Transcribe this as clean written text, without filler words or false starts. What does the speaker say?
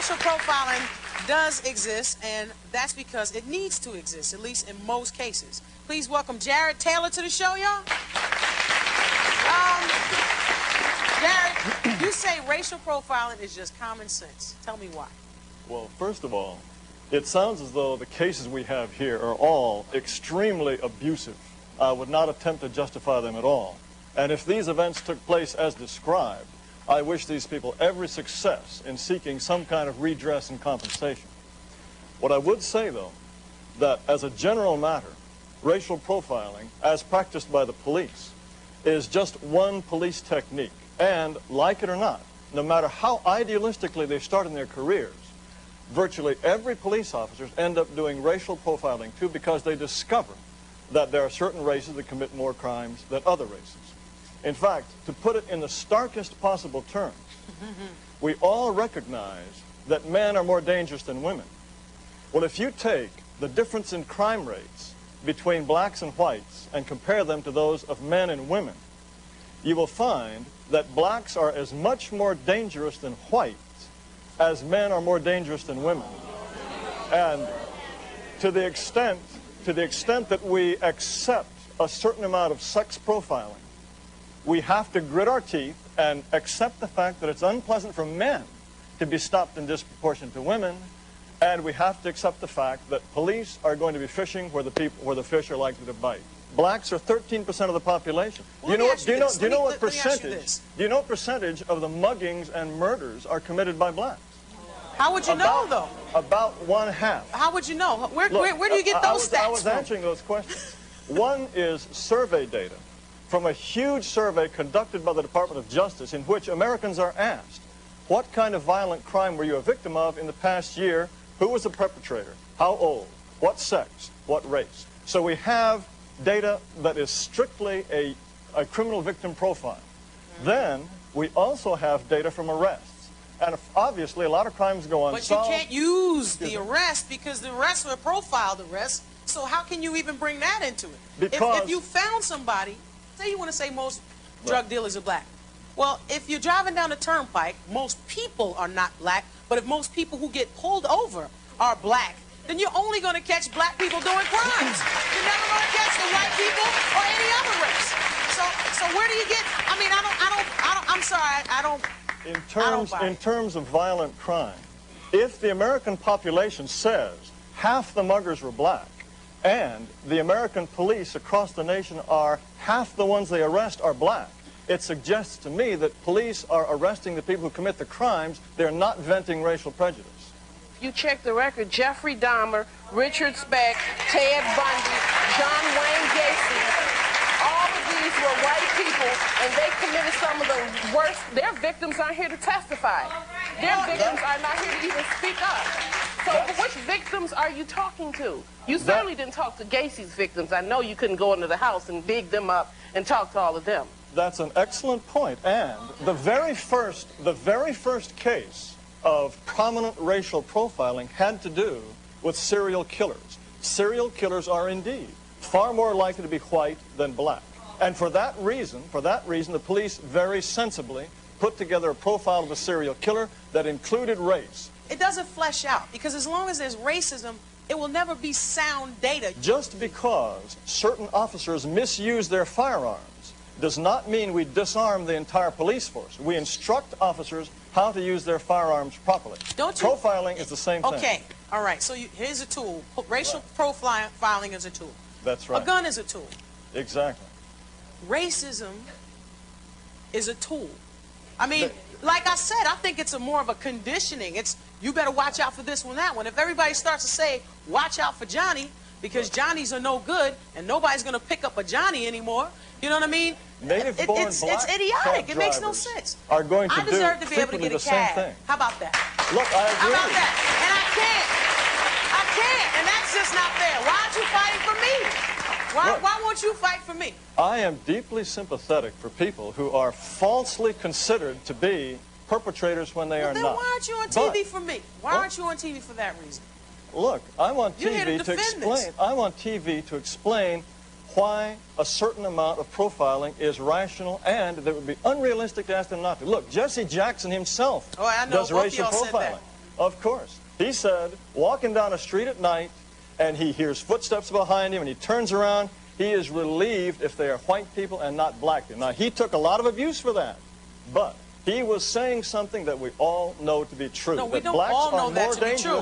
racial profiling does exist, and that's because it needs to exist, at least in most cases. Please welcome Jared Taylor to the show, y'all. Jared, you say racial profiling is just common sense. Tell me why. Well, first of all, it sounds as though the cases we have here are all extremely abusive. I would not attempt to justify them at all. And if these events took place as described, I wish these people every success in seeking some kind of redress and compensation. What I would say, though, that as a general matter, racial profiling, as practiced by the police, is just one police technique. And, like it or not, no matter how idealistically they start in their careers, virtually every police officer end up doing racial profiling, too, because they discover that there are certain races that commit more crimes than other races. In fact, to put it in the starkest possible terms, we all recognize that men are more dangerous than women. Well, if you take the difference in crime rates between blacks and whites and compare them to those of men and women, you will find that blacks are as much more dangerous than whites as men are more dangerous than women. And to the extent that we accept a certain amount of sex profiling, we have to grit our teeth and accept the fact that it's unpleasant for men to be stopped in disproportion to women, and we have to accept the fact that police are going to be fishing where the fish are likely to bite. Blacks are 13% of the population. Well, Do you know what percentage of the muggings and murders are committed by blacks? How would you know, though? About 1/2. How would you know? Where do you get those stats I was answering those questions. One is survey data from a huge survey conducted by the Department of Justice, in which Americans are asked, what kind of violent crime were you a victim of in the past year? Who was the perpetrator? How old? What sex? What race? So we have data that is strictly a criminal victim profile. Then we also have data from arrests. And obviously a lot of crimes go unsolved. But you can't use the arrest because the arrests were profiled arrests. So how can you even bring that into it? Because if you found somebody, say you want to say most drug dealers are black. Well, if you're driving down the turnpike, most people are not black. But if most people who get pulled over are black, then you're only going to catch black people doing crimes. You're never going to catch the white people or any other race. So where do you get? I mean, I'm sorry, I don't. In terms of violent crime, if the American population says half the muggers were black, and the American police across the nation are half the ones they arrest are black, it suggests to me that police are arresting the people who commit the crimes. They're not venting racial prejudice. You check the record, Jeffrey Dahmer, Richard Speck, Ted Bundy, John Wayne Gacy, all of these were white people, and they committed some of the worst. Their victims aren't here to testify. Their victims are not here to even speak up. So which victims are you talking to? You certainly didn't talk to Gacy's victims. I know you couldn't go into the house and dig them up and talk to all of them. That's an excellent point. And the very first case of prominent racial profiling had to do with serial killers. Serial killers are indeed far more likely to be white than black. And for that reason, the police very sensibly put together a profile of a serial killer that included race. It doesn't flesh out, because as long as there's racism, it will never be sound data. Just because certain officers misuse their firearms does not mean we disarm the entire police force. We instruct officers how to use their firearms properly. Profiling is the same thing. Okay, all right, so here's a tool. Racial profiling is a tool. That's right. A gun is a tool. Exactly. Racism is a tool. I mean, like I said, I think it's more of a conditioning. It's, you better watch out for this one, that one. If everybody starts to say, watch out for Johnny, because Johnnies are no good, and nobody's going to pick up a Johnny anymore, you know what I mean? It's idiotic. It makes no sense. Are going to I deserve to be able to get a cab. How about that? Look, I agree. How about that? And I can't. And that's just not fair. Why aren't you fighting for me? Why won't you fight for me? I am deeply sympathetic for people who are falsely considered to be perpetrators when they are then not. Why aren't you on TV for me? Why aren't you on TV for that reason? Look, I'm on You're here to TV to defend explain. this. I'm on TV to explain why a certain amount of profiling is rational and that it would be unrealistic to ask them not to. Look, Jesse Jackson himself does racial profiling. Of course. He said, walking down a street at night, and he hears footsteps behind him, and he turns around, he is relieved if they are white people and not black people. Now, he took a lot of abuse for that, but he was saying something that we all know to be true. No, we that don't blacks all know are that more to be true. dangerous